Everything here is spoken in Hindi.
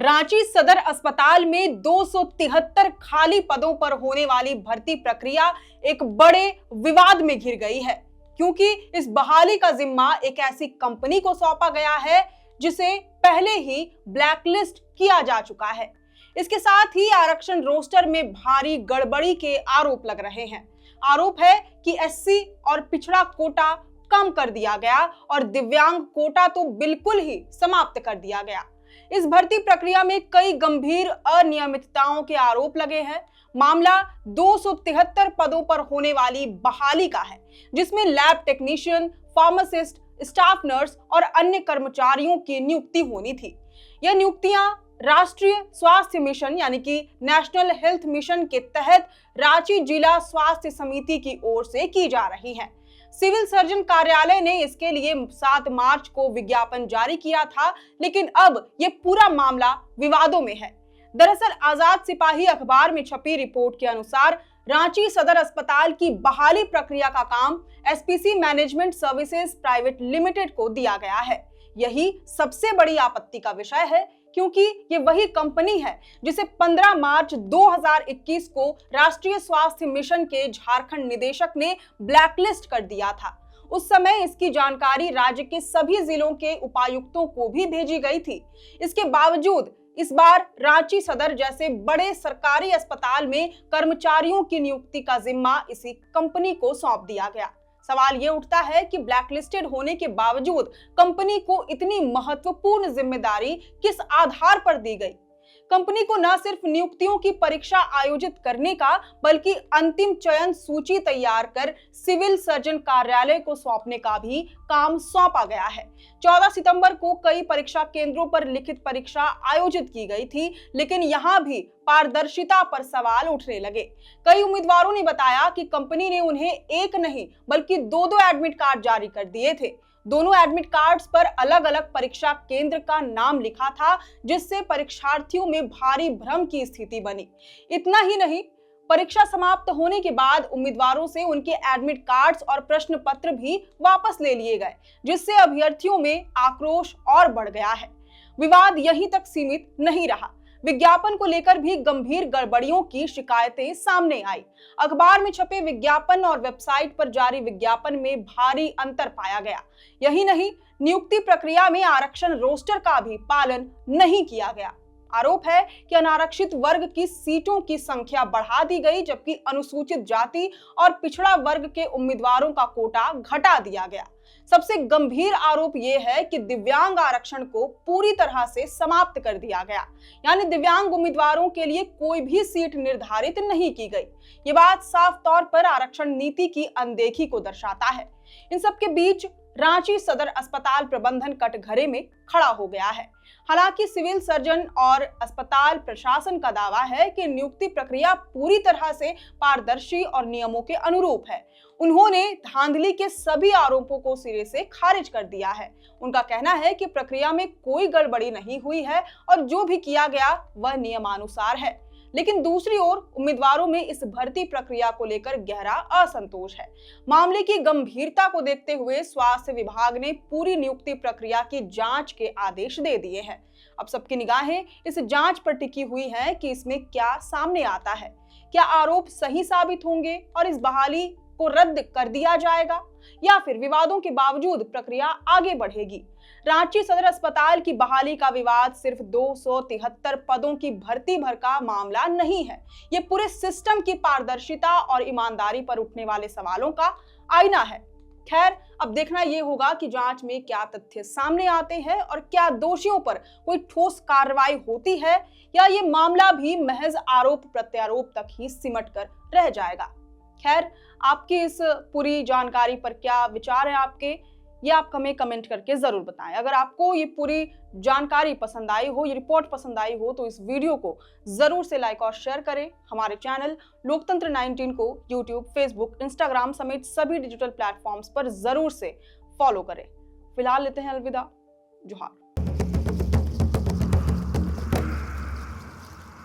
रांची सदर अस्पताल में 273 खाली पदों पर होने वाली भर्ती प्रक्रिया एक बड़े विवाद में घिर गई है, क्योंकि इस बहाली का जिम्मा एक ऐसी कंपनी को सौंपा गया है जिसे पहले ही ब्लैकलिस्ट किया जा चुका है। इसके साथ ही आरक्षण रोस्टर में भारी गड़बड़ी के आरोप लग रहे हैं। आरोप है कि एससी और पिछड़ा कोटा कम कर दिया गया और दिव्यांग कोटा तो बिल्कुल ही समाप्त कर दिया गया। इस भर्ती प्रक्रिया में कई गंभीर अनियमितताओं के आरोप लगे हैं। मामला 273 पदों पर होने वाली बहाली का है, जिसमें lab technician, pharmacist, staff nurse और अन्य कर्मचारियों की नियुक्ति होनी थी। यह नियुक्तियां राष्ट्रीय स्वास्थ्य मिशन यानी कि नेशनल हेल्थ मिशन के तहत रांची जिला स्वास्थ्य समिति की ओर से की जा रही हैं। सिविल सर्जन कार्यालय ने इसके लिए 7 मार्च को विज्ञापन जारी किया था, लेकिन अब ये पूरा मामला विवादों में है। दरअसल आजाद सिपाही अखबार में छपी रिपोर्ट के अनुसार रांची सदर अस्पताल की बहाली प्रक्रिया का काम SPC management services private limited को दिया गया है। यही सबसे बड़ी आपत्ति का विषय है, क्योंकि ये वही कंपनी है जिसे 15 मार्च 2021 को राष्ट्रीय स्वास्थ्य मिशन के झारखंड निदेशक ने ब्लैकलिस्ट कर दिया था। उस समय इसकी जानकारी राज्य के सभी जिलों के उपायुक्तों को भी भेजी गई थी। इसके बावजूद इस बार रांची सदर जैसे बड़े सरकारी अस्पताल में कर्मचारियों की नियुक्ति का जिम्मा इसी कंपनी को सौंप दिया गया। सवाल ये उठता है कि ब्लैकलिस्टेड होने के बावजूद कंपनी को इतनी महत्वपूर्ण जिम्मेदारी किस आधार पर दी गई। कंपनी को न सिर्फ नियुक्तियों की परीक्षा आयोजित करने का, बल्कि अंतिम चयन सूची तैयार कर सिविल सर्जन कार्यालय को सौंपने का भी काम सौंपा गया है। 14 सितंबर को कई परीक्षा केंद्रों पर लिखित परीक्षा आयोजित की गई थी, लेकिन यहां भी पारदर्शिता पर सवाल उठने लगे। कई उम्मीदवारों ने बताया कि कंपनी ने उन्हें एक नहीं बल्कि 2-2 एडमिट कार्ड जारी कर दिए थे। दोनों एडमिट कार्ड्स पर अलग अलग परीक्षा केंद्र का नाम लिखा था, जिससे परीक्षार्थियों में भारी भ्रम की स्थिति बनी। इतना ही नहीं, परीक्षा समाप्त होने के बाद उम्मीदवारों से उनके एडमिट कार्ड्स और प्रश्न पत्र भी वापस ले लिए गए, जिससे अभ्यर्थियों में आक्रोश और बढ़ गया है। विवाद यहीं तक सीमित नहीं रहा। विज्ञापन को लेकर भी गंभीर गड़बड़ियों की शिकायतें सामने आई। अखबार में छपे विज्ञापन और वेबसाइट पर जारी विज्ञापन में भारी अंतर पाया गया। यही नहीं, नियुक्ति प्रक्रिया में आरक्षण रोस्टर का भी पालन नहीं किया गया। आरोप है कि अनारक्षित वर्ग की सीटों की संख्या बढ़ा दी गई, जबकि अनुसूचित जाति और पिछड़ा वर्ग के उम्मीदवारों का कोटा घटा दिया गया। सबसे गंभीर आरोप यह है कि दिव्यांग आरक्षण को पूरी तरह से समाप्त कर दिया गया, यानी दिव्यांग उम्मीदवारों के लिए कोई भी सीट निर्धारित नहीं की गई। ये बात साफ तौर पर आरक्षण नीति की अनदेखी को दर्शाता है। इन सब के बीच रांची सदर अस्पताल प्रबंधन कटघरे में खड़ा हो गया है। हालांकि सिविल सर्जन और अस्पताल प्रशासन का दावा है कि नियुक्ति प्रक्रिया पूरी तरह से पारदर्शी और नियमों के अनुरूप है। उन्होंने धांधली के सभी आरोपों को सिरे से खारिज कर दिया है। उनका कहना है कि प्रक्रिया में कोई गड़बड़ी नहीं हुई है और जो भी किया गया वह नियमानुसार है। लेकिन दूसरी ओर उम्मीदवारों में इस भर्ती प्रक्रिया को लेकर गहरा असंतोष है। मामले की गंभीरता को देखते हुए स्वास्थ्य विभाग ने पूरी नियुक्ति प्रक्रिया की जांच के आदेश दे दिए हैं। अब सबकी निगाहें इस जांच पर टिकी हुई हैं कि इसमें क्या सामने आता है। क्या आरोप सही साबित होंगे और इस बहाली को रद्द कर दिया जाएगा, या फिर विवादों के बावजूद प्रक्रिया आगे बढ़ेगी। रांची सदर अस्पताल की बहाली का विवाद सिर्फ 273 पदों की भर्ती भर का मामला नहीं है। ये पूरे सिस्टम की पारदर्शिता और ईमानदारी पर उठने वाले सवालों का आईना है। खैर, अब देखना यह होगा कि जांच में क्या तथ्य सामने आते हैं और क्या दोषियों पर कोई ठोस कार्रवाई होती है, या ये मामला भी महज आरोप प्रत्यारोप तक ही सिमट कर रह जाएगा। खैर, आपकी इस पूरी जानकारी पर क्या विचार है आपके, ये आप हमें कमेंट करके जरूर बताएं। अगर आपको ये पूरी जानकारी पसंद आई हो, ये रिपोर्ट पसंद आई हो, तो इस वीडियो को जरूर से लाइक और शेयर करें। हमारे चैनल लोकतंत्र 19 को यूट्यूब, फेसबुक, इंस्टाग्राम समेत सभी डिजिटल प्लेटफॉर्म्स पर जरूर से फॉलो करें। फिलहाल लेते हैं अलविदा। जोहार।